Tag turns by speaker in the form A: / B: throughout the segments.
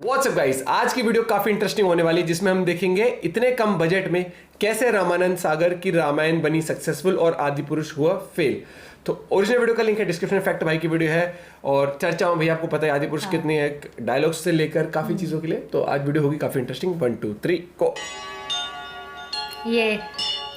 A: WhatsApp guys, आज की video काफी इंटरेस्टिंग होने वाली है जिसमें हम देखेंगे इतने कम बजट में कैसे रामानंद सागर की रामायण बनी सक्सेसफुल और आदि पुरुष हुआ फेल। तो ओरिजिनल वीडियो का लिंक है डिस्क्रिप्शन में, फैक्ट भाई की वीडियो है और चर्चा में भैया आपको पता है आदि पुरुष कितनी है, डायलॉग्स से लेकर काफी चीजों के लिए। तो आज वीडियो होगी काफी इंटरेस्टिंग। 1 2 3 को
B: ये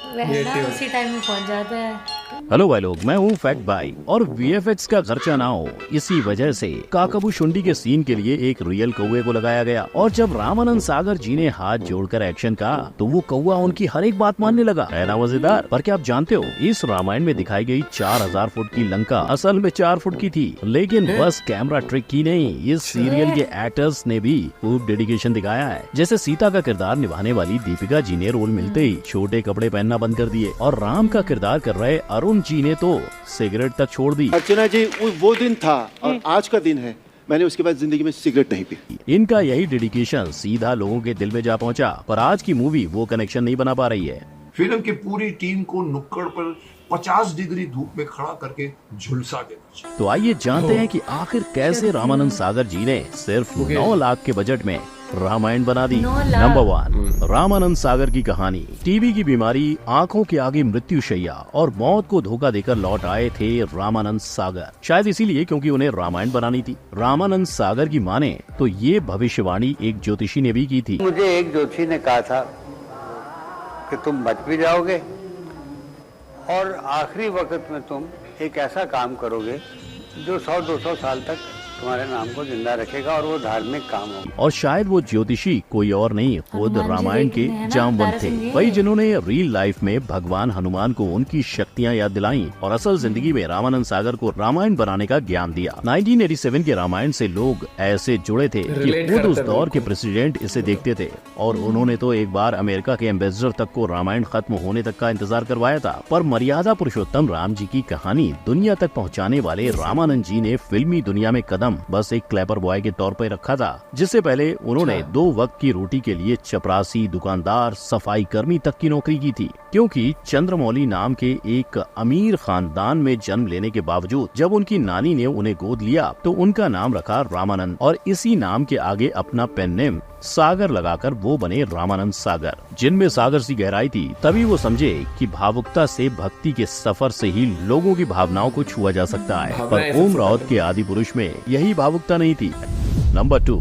B: उसी टाइम में पहुंच जाता है।
C: हेलो भाई लोग, मैं हूँ फैक्ट भाई और वीएफएक्स का खर्चा ना हो इसी वजह से काकाबू शुंडी के सीन के लिए एक रियल कौवे को लगाया गया। और जब रामानंद सागर जी ने हाथ जोड़कर एक्शन कहा तो वो कौवा उनकी हर एक बात मानने लगा। है ना मजेदार? पर क्या आप जानते हो इस रामायण में दिखाई गई 4000 फुट की लंका असल में 4 फुट की थी। लेकिन बस कैमरा ट्रिक की नहीं, इस सीरियल के एक्टर्स ने भी खूब डेडिकेशन दिखाया है। जैसे सीता का किरदार निभाने वाली दीपिका जी ने रोल मिलते ही छोटे कपड़े पहनना बंद कर दिए और राम का किरदार कर रहे अरुण जी ने तो सिगरेट तक छोड़ दी।
D: अर्चना जी, वो दिन था और आज का दिन है, मैंने उसके बाद जिंदगी में सिगरेट नहीं पी।
C: इनका यही डेडिकेशन सीधा लोगों के दिल में जा पहुंचा, पर आज की मूवी वो कनेक्शन नहीं बना पा रही है।
E: फिल्म की पूरी टीम को नुक्कड़ पर 50 डिग्री धूप में खड़ा करके झुलसा देना चाहिए।
C: तो आइए जानते हैं कि आखिर कैसे रामानंद सागर जी ने सिर्फ 9 लाख के बजट में रामायण बना दी। नंबर 1, रामानंद सागर की कहानी। टीबी की बीमारी, आंखों के आगे मृत्युशैया और मौत को धोखा देकर लौट आए थे रामानंद सागर, शायद इसीलिए क्योंकि उन्हें रामायण बनानी थी। रामानंद सागर की माने तो ये भविष्यवाणी एक ज्योतिषी ने भी की थी।
F: मुझे एक ज्योतिषी ने कहा था कि तुम बच भी जाओगे और आखिरी वक्त में तुम एक ऐसा काम करोगे जो 100-200 साल तक तुम्हारे नाम को जिंदा रखेगा और वो धार्मिक काम होगा।
C: और शायद वो ज्योतिषी कोई और नहीं, खुद रामायण के जामवंत थे, वही जिन्होंने रियल लाइफ में भगवान हनुमान को उनकी शक्तियाँ याद दिलाई और असल जिंदगी में रामानंद सागर को रामायण बनाने का ज्ञान दिया। 1987 के रामायण से लोग ऐसे जुड़े थे कि खुद उस दौर के प्रेसिडेंट इसे देखते थे और उन्होंने तो एक बार अमेरिका के एम्बेसडर तक को रामायण खत्म होने तक का इंतजार करवाया था। पर मर्यादा पुरुषोत्तम राम जी की कहानी दुनिया तक पहुँचाने वाले रामानंद जी ने फिल्मी दुनिया में कदम बस एक क्लेपर बॉय के तौर पर रखा था, जिससे पहले उन्होंने 2 वक्त की रोटी के लिए चपरासी, दुकानदार, सफाई कर्मी तक की नौकरी की थी। क्योंकि चंद्रमौली नाम के एक अमीर खानदान में जन्म लेने के बावजूद जब उनकी नानी ने उन्हें गोद लिया तो उनका नाम रखा रामानंद और इसी नाम के आगे अपना पेन नेम सागर लगाकर वो बने रामानंद सागर, जिनमें सागर सी गहराई थी। तभी वो समझे कि भावुकता से भक्ति के सफर से ही लोगों की भावनाओं को छुआ जा सकता है। पर ओम राउत के आदि पुरुष में यही भावुकता नहीं थी। नंबर 2,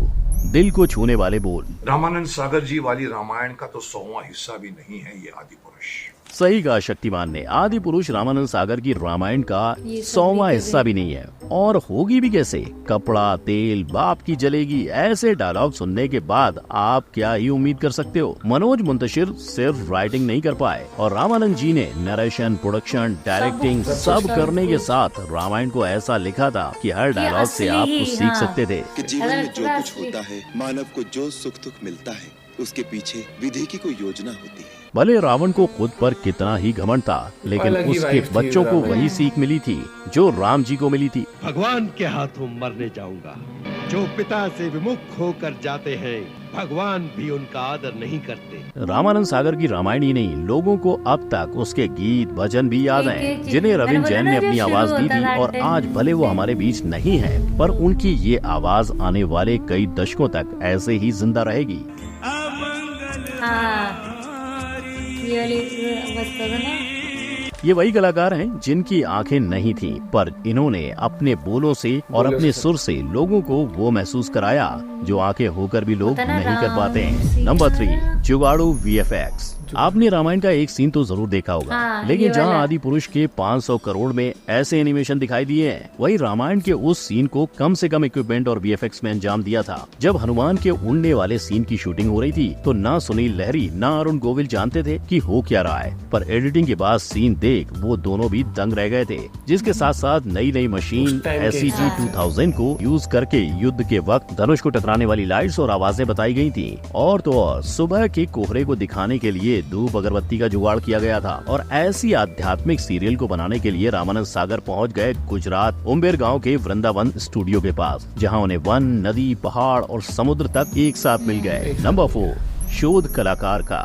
C: दिल को छूने वाले बोल।
E: रामानंद सागर जी वाली रामायण का तो 100वां हिस्सा भी नहीं है ये आदि पुरुष।
C: सही कहा शक्तिमान ने, आदि पुरुष रामानंद सागर की रामायण का 100वां हिस्सा भी नहीं है और होगी भी कैसे। कपड़ा, तेल, बाप की जलेगी, ऐसे डायलॉग सुनने के बाद आप क्या ही उम्मीद कर सकते हो। मनोज मुंतशिर सिर्फ राइटिंग नहीं कर पाए और रामानंद जी ने नरेशन, प्रोडक्शन, डायरेक्टिंग सब करने के साथ रामायण को ऐसा लिखा था कि हर डायलॉग से आप कुछ सीख सकते थे।
G: कि जीवन में जो कुछ होता है, मानव को जो सुख दुख मिलता है, उसके पीछे विधि की कोई योजना होती है।
C: भले रावण को खुद पर कितना ही घमंड था, लेकिन उसके बच्चों को वही सीख मिली थी जो राम जी को मिली थी।
H: भगवान के हाथों मरने जाऊंगा। जो पिता से विमुख होकर जाते हैं, भगवान भी उनका आदर नहीं करते।
C: रामानंद सागर की रामायण ही नहीं, लोगों को अब तक उसके गीत भजन भी याद हैं, जिन्हें रविंद्र जैन ने अपनी आवाज दी थी और आज भले वो हमारे बीच नहीं है, पर उनकी ये आवाज आने वाले कई दशकों तक ऐसे ही जिंदा रहेगी। ये वही कलाकार हैं जिनकी आंखें नहीं थीं, पर इन्होंने अपने बोलों से और अपने सुर से लोगों को वो महसूस कराया जो आंखें होकर भी लोग नहीं कर पाते हैं। नंबर 3, जुगाड़ू वीएफएक्स। आपने रामायण का एक सीन तो जरूर देखा होगा, लेकिन जहां आदि पुरुष के 500 करोड़ में ऐसे एनिमेशन दिखाई दिए हैं, वही रामायण के उस सीन को कम से कम इक्विपमेंट और वीएफएक्स में अंजाम दिया था। जब हनुमान के उड़ने वाले सीन की शूटिंग हो रही थी तो ना सुनील लहरी ना अरुण गोविल जानते थे कि हो क्या रहा है, पर एडिटिंग के बाद सीन देख वो दोनों भी दंग रह गए थे। जिसके साथ साथ नई मशीन SCG 2000 को यूज करके युद्ध के वक्त धनुष को टकराने वाली लाइट्स और आवाजें बताई गई थी। और तो और सुबह के कोहरे को दिखाने के लिए धूप अगरबत्ती का जुगाड़ किया गया था। और ऐसी आध्यात्मिक सीरियल को बनाने के लिए रामानंद सागर पहुंच गए गुजरात उम्बेर गांव के वृंदावन स्टूडियो के पास, जहां उन्हें वन, नदी, पहाड़ और समुद्र तक एक साथ मिल गए। नंबर 4, शोध कलाकार का।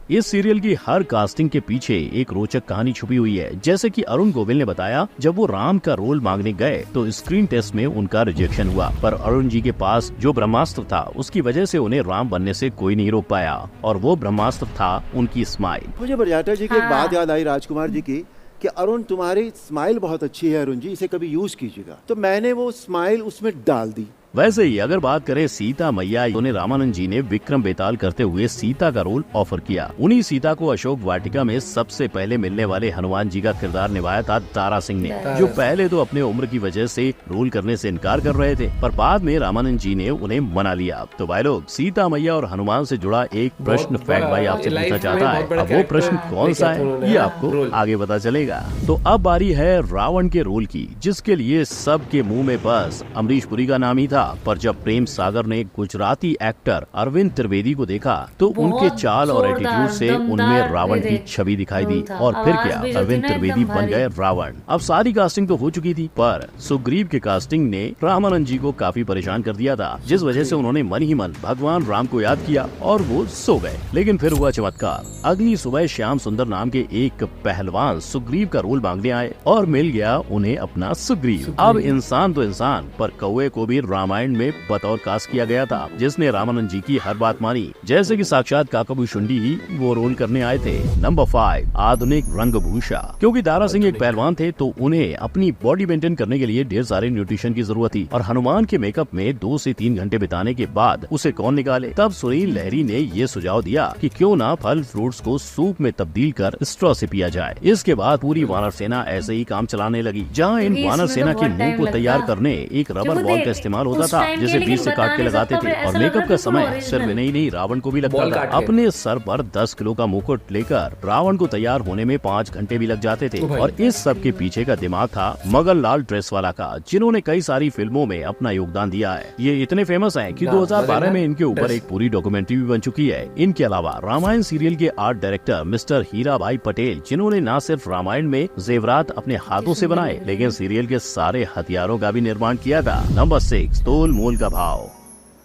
C: इस सीरियल की हर कास्टिंग के पीछे एक रोचक कहानी छुपी हुई है। जैसे कि अरुण गोविल ने बताया, जब वो राम का रोल मांगने गए तो स्क्रीन टेस्ट में उनका रिजेक्शन हुआ, पर अरुण जी के पास जो ब्रह्मास्त्र था उसकी वजह से उन्हें राम बनने से कोई नहीं रोक पाया, और वो ब्रह्मास्त्र था उनकी स्माइल।
D: मुझे बरजात्या जी की एक बात याद आई राजकुमार जी की कि अरुण तुम्हारी स्माइल बहुत अच्छी है अरुण जी, इसे कभी यूज कीजिएगा। तो मैंने वो स्माइल उसमें डाल दी।
C: वैसे ही अगर बात करें सीता मैया, उन्हें रामानंद जी ने विक्रम बेताल करते हुए सीता का रोल ऑफर किया। उन्हीं सीता को अशोक वाटिका में सबसे पहले मिलने वाले हनुमान जी का किरदार निभाया था दारा सिंह ने, जो पहले तो अपने उम्र की वजह से रोल करने से इनकार कर रहे थे, पर बाद में रामानंद जी ने उन्हें मना लिया। तो भाई लोग, सीता मैया और हनुमान से जुड़ा एक प्रश्न फैक्ट भाई आपसे पूछना चाहता है। अब वो प्रश्न कौन सा है ये आपको आगे पता चलेगा। तो अब बारी है रावण के रोल की, जिसके लिए सबके मुँह में बस अमरीश पुरी का नाम ही था। पर जब प्रेम सागर ने गुजराती एक्टर अरविंद त्रिवेदी को देखा तो उनके चाल और एटीट्यूड से उनमें रावण की छवि दिखाई दी, और फिर क्या, अरविंद त्रिवेदी बन गए रावण। अब सारी कास्टिंग तो हो चुकी थी, पर सुग्रीव के कास्टिंग ने रामानंद जी को काफी परेशान कर दिया था, जिस वजह से उन्होंने मन ही मन भगवान राम को याद किया और वो सो गए। लेकिन फिर हुआ चमत्कार। अगली सुबह श्याम सुंदर नाम के एक पहलवान सुग्रीव का रोल मांगने आए और मिल गया उन्हें अपना सुग्रीव। अब इंसान तो इंसान, पर कौवे को भी रामायण में बतौर कास्ट किया गया था, जिसने रामानंद जी की हर बात मानी, जैसे कि साक्षात काकाभूषुंडी ही वो रोल करने आए थे। नंबर 5, आधुनिक रंगभूषा। क्योंकि दारा सिंह एक पहलवान थे तो उन्हें अपनी बॉडी मेंटेन करने के लिए ढेर सारे न्यूट्रिशन की जरूरत थी, और हनुमान के मेकअप में 2 से 3 घंटे बिताने के बाद उसे कौन निकाले। तब सुनील लहरी ने ये सुझाव दिया कि क्यों ना फल फ्रूट्स को सूप में तब्दील कर स्ट्रॉ से पिया जाए। इसके बाद पूरी वानर सेना ऐसे ही काम चलाने लगी, जहाँ इन वानर सेना के मुंह को तैयार करने एक रबर बॉल का इस्तेमाल होता था, जिसे बीच से काट के लगाते थे, और मेकअप का समय सिर्फ नहीं रावण को भी लगता था। अपने सर पर 10 किलो का मुकुट लेकर रावण को तैयार होने में 5 घंटे भी लग जाते थे, और इस सब के पीछे का दिमाग था मगन लाल ड्रेसवाला का, जिन्होंने कई सारी फिल्मों में अपना योगदान दिया है। ये इतने फेमस हैं कि 2012 में इनके ऊपर एक पूरी डॉक्यूमेंट्री भी बन चुकी है। इनके अलावा रामायण सीरियल के आर्ट डायरेक्टर मिस्टर हीरा भाई पटेल, जिन्होंने न सिर्फ रामायण में जेवरात अपने हाथों से बनाए, लेकिन सीरियल के सारे हथियारों का भी निर्माण किया था। नंबर 6, तोल मोल का भाव।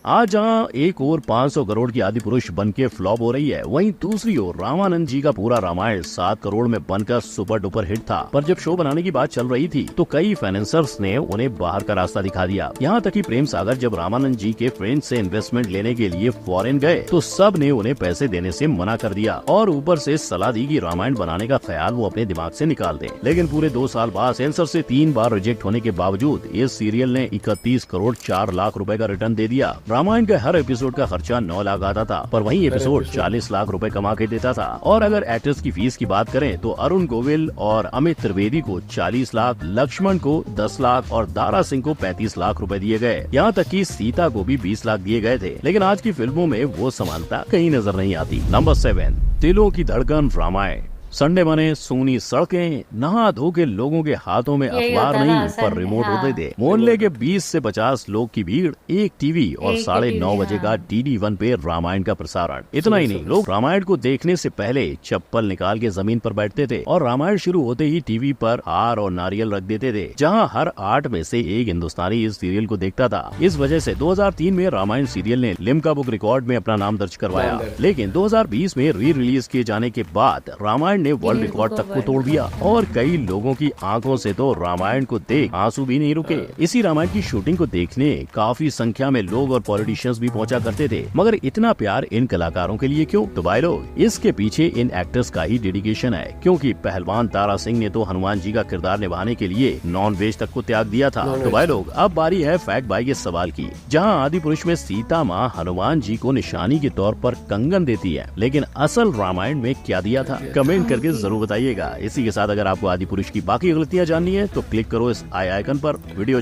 C: आज जहाँ एक ओर 500 करोड़ की आदि पुरुष बन के फ्लॉप हो रही है, वहीं दूसरी ओर रामानंद जी का पूरा रामायण 7 करोड़ में बनकर सुपर डुपर हिट था। पर जब शो बनाने की बात चल रही थी तो कई फाइनेंसर्स ने उन्हें बाहर का रास्ता दिखा दिया। यहाँ तक कि प्रेम सागर जब रामानंद जी के फ्रेंड से इन्वेस्टमेंट लेने के लिए फॉरेन गए तो सब ने उन्हें पैसे देने से मना कर दिया, और ऊपर से सलाह दी कि रामायण बनाने का ख्याल वो अपने दिमाग से निकाल दें। लेकिन पूरे 2 साल बाद सेंसर से 3 बार रिजेक्ट होने के बावजूद इस सीरियल ने 31 करोड़ 4 लाख रुपए का रिटर्न दे दिया। रामायण का हर एपिसोड का खर्चा 9 लाख आता था, पर वही एपिसोड 40 लाख रुपए कमा के देता था। और अगर एक्टर्स की फीस की बात करें तो अरुण गोविल और अमित त्रिवेदी को 40 लाख, लक्ष्मण को 10 लाख और दारा सिंह को 35 लाख रुपए दिए गए। यहाँ तक कि सीता को भी 20 लाख दिए गए थे। लेकिन आज की फिल्मों में वो समानता कहीं नजर नहीं आती। नंबर 7, दिलों की धड़कन रामायण। संडे बने सूनी सड़कें, नहा धो के लोगों के हाथों में अखबार नहीं पर रिमोट होते थे। मोहल्ले के 20 से 50 लोग की भीड़, एक टीवी और 9:30 बजे का DD1 पे रामायण का प्रसारण। इतना ही नहीं, लोग रामायण को देखने से पहले चप्पल निकाल के जमीन पर बैठते थे, और रामायण शुरू होते ही टीवी पर हार और नारियल रख देते थे, जहाँ हर 8 में से एक हिंदुस्तानी इस सीरियल को देखता था। इस वजह से 2003 में रामायण सीरियल ने लिम्का बुक रिकॉर्ड में अपना नाम दर्ज करवाया। लेकिन 2020 में री रिलीज किए जाने के बाद रामायण ने वर्ल्ड रिकॉर्ड तक को तोड़ दिया, और कई लोगों की आंखों से तो रामायण को देख आंसू भी नहीं रुके। इसी रामायण की शूटिंग को देखने काफी संख्या में लोग और पॉलिटिशियंस भी पहुंचा करते थे। मगर इतना प्यार इन कलाकारों के लिए क्यों? तो भाई लोग, इसके पीछे इन एक्टर्स का ही डेडिकेशन है, क्योंकि पहलवान दारा सिंह ने तो हनुमान जी का किरदार निभाने के लिए नॉन वेज तक को त्याग दिया था। तो भाई लोग, अब बारी है फैक्ट भाई के सवाल की, जहाँ आदि पुरुष में सीता माँ हनुमान जी को निशानी के तौर पर कंगन देती है, लेकिन असल रामायण में क्या दिया था? कमेंट करके जरूर बताइएगा। इसी के साथ अगर आपको आदि पुरुष की बाकी गलतियां जाननी है तो क्लिक करो इस आई आइकन पर। वीडियो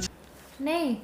B: नहीं,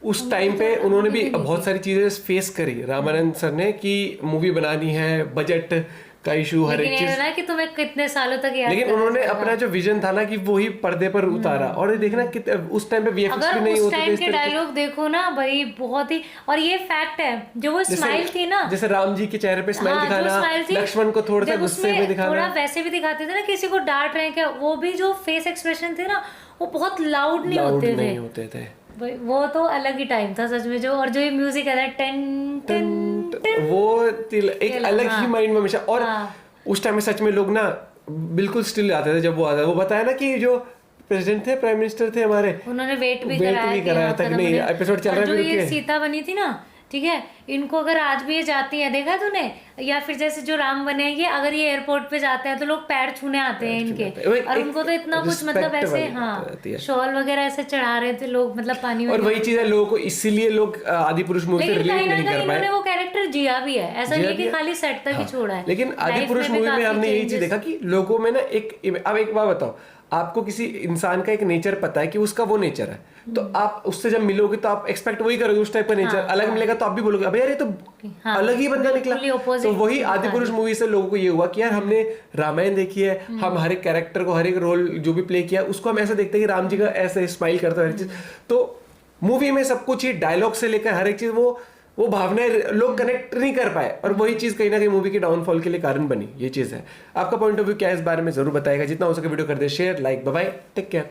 A: उस टाइम पे उन्होंने भी बहुत सारी चीजें फेस करी रामानंद सर ने, कि मूवी बनानी है, बजट का इशू, हर एक चीज,
B: कि तुम्हें कितने सालों तक याद
A: लेकिन उन्होंने अपना जो विजन था ना कि वो ही पर्दे पर उतारा। और देखना कितने उस टाइम पे VFX भी नहीं होते थे।
B: टाइम के डायलॉग देखो ना भाई, बहुत ही, और ये फैक्ट है, जो वो स्माइल थी ना,
A: जैसे राम जी के चेहरे पे स्माइल दिखाना, लक्ष्मण को थोड़ा सा गुस्से में दिखाना,
B: थोड़ा वैसे भी दिखाते थे ना, किसी को डांट रहे हैं क्या, वो भी जो फेस एक्सप्रेशन थे ना, वो बहुत लाउड नहीं होते थे। वो तो अलग ही टाइम था सच में। जो और जो ये म्यूजिक है, टेन टेन,
A: वो एक अलग ही माइंड में हमेशा। और उस टाइम में सच में लोग ना बिल्कुल स्टिल आते थे जब वो आता, वो बताया ना कि जो प्रेसिडेंट थे, प्राइम मिनिस्टर थे हमारे,
B: उन्होंने वेट भी कराया
A: तक नहीं, एपिसोड चल रहा है।
B: जो ये सीता बनी थी ना, ठीक है, इनको अगर आज भी ये जाती है, देखा तूने, या फिर जैसे जो राम बने हैं ये, अगर ये एयरपोर्ट पे जाते हैं तो लोग पैर छूने आते हैं इनके, और उनको तो इतना कुछ मतलब ऐसे, हाँ, शॉल वगैरह ऐसे चढ़ा रहे थे लोग, मतलब पानी में।
A: और वही चीज है, लोगों को इसीलिए लोग आदि पुरुष मूवी से रिलेट नहीं कर पाए।
B: इन्होंने वो कैरेक्टर जिया भी है, ऐसा नहीं कि खाली सेट तक ही छोड़ा है।
A: लेकिन आदि पुरुष मूवी में हमने यही चीज देखा कि लोगों में ना अब एक बात बताओ, आपको किसी इंसान का एक नेचर पता है कि उसका वो नेचर है, तो आप उससे जब मिलोगे तो आप एक्सपेक्ट वही करोगे, उस टाइप का नेचर। अलग मिलेगा तो आप भी बोलोगे अबे यार ये तो अलग ही बंदा निकला। तो वही आदि पुरुष मूवी से लोगों को ये हुआ कि यार हमने रामायण देखी है, हम हर एक कैरेक्टर को, हर एक रोल जो भी प्ले किया उसको हम ऐसा देखते हैं कि राम जी का ऐसे स्माइल करता है हर चीज। तो मूवी में सब कुछ ही डायलॉग से लेकर हर एक चीज वो भावनाएं लोग कनेक्ट नहीं कर पाए, और वही चीज कहीं ना कहीं मूवी के डाउनफॉल के लिए कारण बनी। ये चीज है। आपका पॉइंट ऑफ व्यू क्या है इस बारे में जरूर बताएगा। जितना हो सके वीडियो कर दे share, like. Bye bye, take care.